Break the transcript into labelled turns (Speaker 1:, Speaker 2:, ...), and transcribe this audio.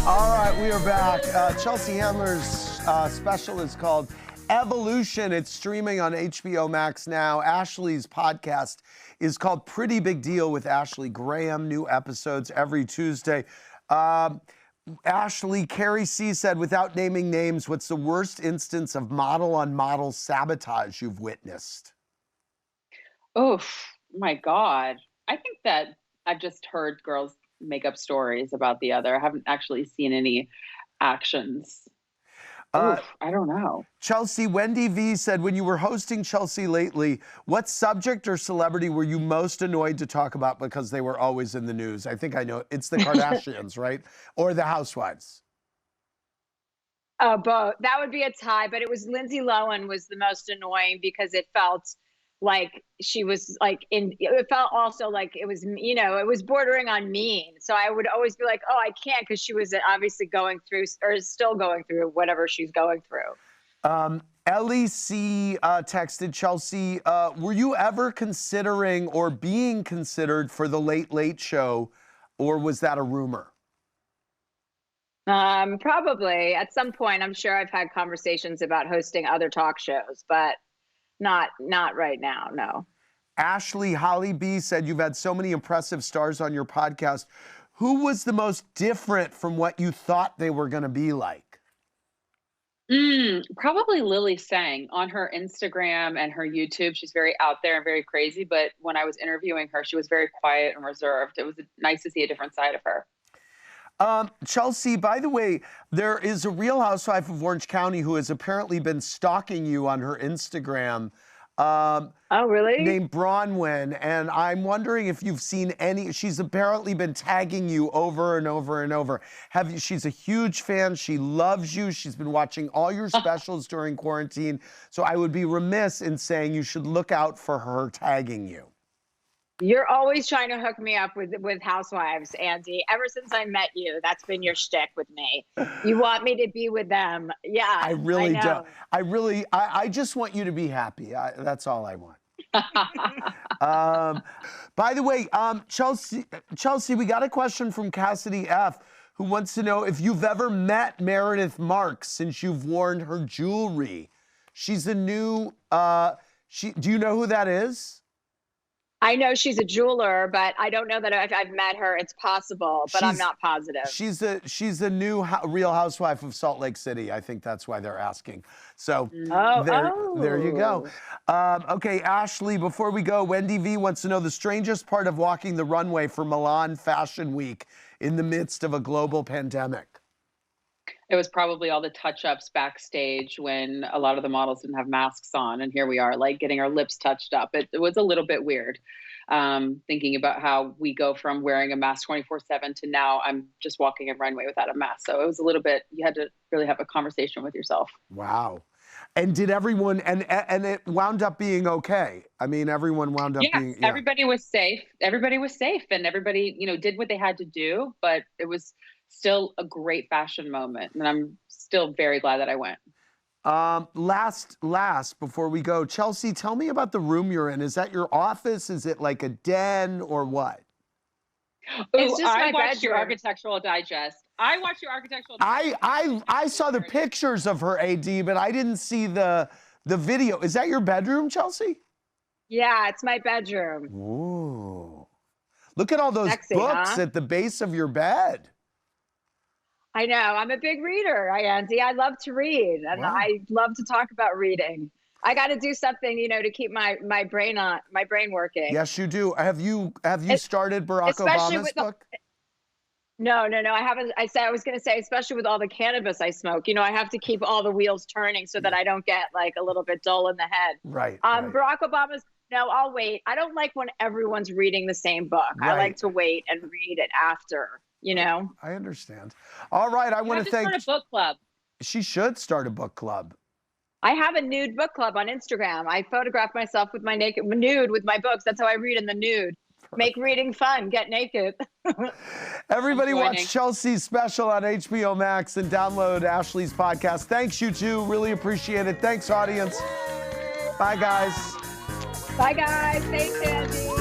Speaker 1: All right, we are back. Chelsea Handler's special is called Evolution. It's streaming on HBO Max now. Ashley's podcast is called Pretty Big Deal with Ashley Graham. New episodes every Tuesday. Ashley, Carrie C said, without naming names, what's the worst instance of model-on-model sabotage you've witnessed?
Speaker 2: Oh, my God. I think that I've just heard girls make up stories about the other. I haven't actually seen any actions. I don't know.
Speaker 1: Chelsea, Wendy V said, when you were hosting Chelsea lately, what subject or celebrity were you most annoyed to talk about because they were always in the news? I think I know. It's the Kardashians, right? Or the Housewives?
Speaker 3: Oh, both. That would be a tie, but it was Lindsay Lohan was the most annoying because it felt like she was like it felt also like it was, you know, it was bordering on mean. So I would always be like, oh, I can't, because she was obviously going through or is still going through whatever she's going through.
Speaker 1: Ellie C texted Chelsea, were you ever considering or being considered for the Late Late Show, or was that a rumor?
Speaker 3: Probably at some point. I'm sure I've had conversations about hosting other talk shows, but not right now, no.
Speaker 1: Ashley Holly B said, you've had so many impressive stars on your podcast. Who was the most different from what you thought they were going to be like?
Speaker 2: Probably Lily Sang on her Instagram and her YouTube. She's very out there and very crazy. But when I was interviewing her, she was very quiet and reserved. It was nice to see a different side of her.
Speaker 1: Chelsea, by the way, there is a Real Housewife of Orange County who has apparently been stalking you on her Instagram.
Speaker 3: Oh, really?
Speaker 1: Named Bronwyn, and I'm wondering if you've seen any. She's apparently been tagging you over and over and over. She's a huge fan. She loves you. She's been watching all your specials during quarantine. So I would be remiss in saying you should look out for her tagging you.
Speaker 3: You're always trying to hook me up with Housewives, Andy. Ever since I met you, that's been your shtick with me. You want me to be with them. Yeah,
Speaker 1: I really do. I just want you to be happy. That's all I want. By the way, Chelsea, we got a question from Cassidy F, who wants to know if you've ever met Meredith Marks since you've worn her jewelry. She's a new, do you know who that is?
Speaker 3: I know she's a jeweler, but I don't know that I've met her. It's possible, but I'm not positive.
Speaker 1: She's a new Real Housewife of Salt Lake City. I think that's why they're asking. So there you go. Okay, Ashley, before we go, Wendy V wants to know the strangest part of walking the runway for Milan Fashion Week in the midst of a global pandemic.
Speaker 2: It was probably all the touch-ups backstage when a lot of the models didn't have masks on, and here we are, like, getting our lips touched up. It was a little bit weird, thinking about how we go from wearing a mask 24/7 to now I'm just walking a runway without a mask. So it was a little bit, you had to really have a conversation with yourself.
Speaker 1: Wow. And did everyone, and it wound up being okay? I mean, everyone wound up being... Yeah,
Speaker 2: everybody was safe. Everybody was safe, and everybody, you know, did what they had to do, but it was still a great fashion moment, and I'm still very glad that I went. Last,
Speaker 1: before we go, Chelsea, tell me about the room you're in. Is that your office? Is it like a den or what?
Speaker 2: It's just I watched your Architectural Digest. I watched your Architectural Digest.
Speaker 1: I saw the pictures of her, AD, but I didn't see the video. Is that your bedroom, Chelsea?
Speaker 3: Yeah, it's my bedroom.
Speaker 1: Ooh. Look at all those
Speaker 3: Sexy,
Speaker 1: books
Speaker 3: huh?
Speaker 1: at the base of your bed.
Speaker 3: I know. I'm a big reader, Andy. I love to read, and
Speaker 1: Wow.
Speaker 3: I love to talk about reading. I got to do something, you know, to keep my brain working.
Speaker 1: Yes, you do. Have you started Barack Obama's book?
Speaker 3: No. I haven't. I was going to say, especially with all the cannabis I smoke, you know, I have to keep all the wheels turning so that I don't get like a little bit dull in the head.
Speaker 1: Right.
Speaker 3: Barack Obama's. No, I'll wait. I don't like when everyone's reading the same book.
Speaker 1: Right.
Speaker 3: I like to wait and read it after. You know.
Speaker 1: I understand. All right, I want to thank.
Speaker 2: Start a book club.
Speaker 1: She should start a book club.
Speaker 3: I have a nude book club on Instagram. I photograph myself with my nude with my books. That's how I read in the nude. Make reading fun. Get naked.
Speaker 1: Everybody watch Chelsea's special on HBO Max and download Ashley's podcast. Thanks, you two. Really appreciate it. Thanks, audience. Bye, guys.
Speaker 3: Bye, guys. Thanks, Andy.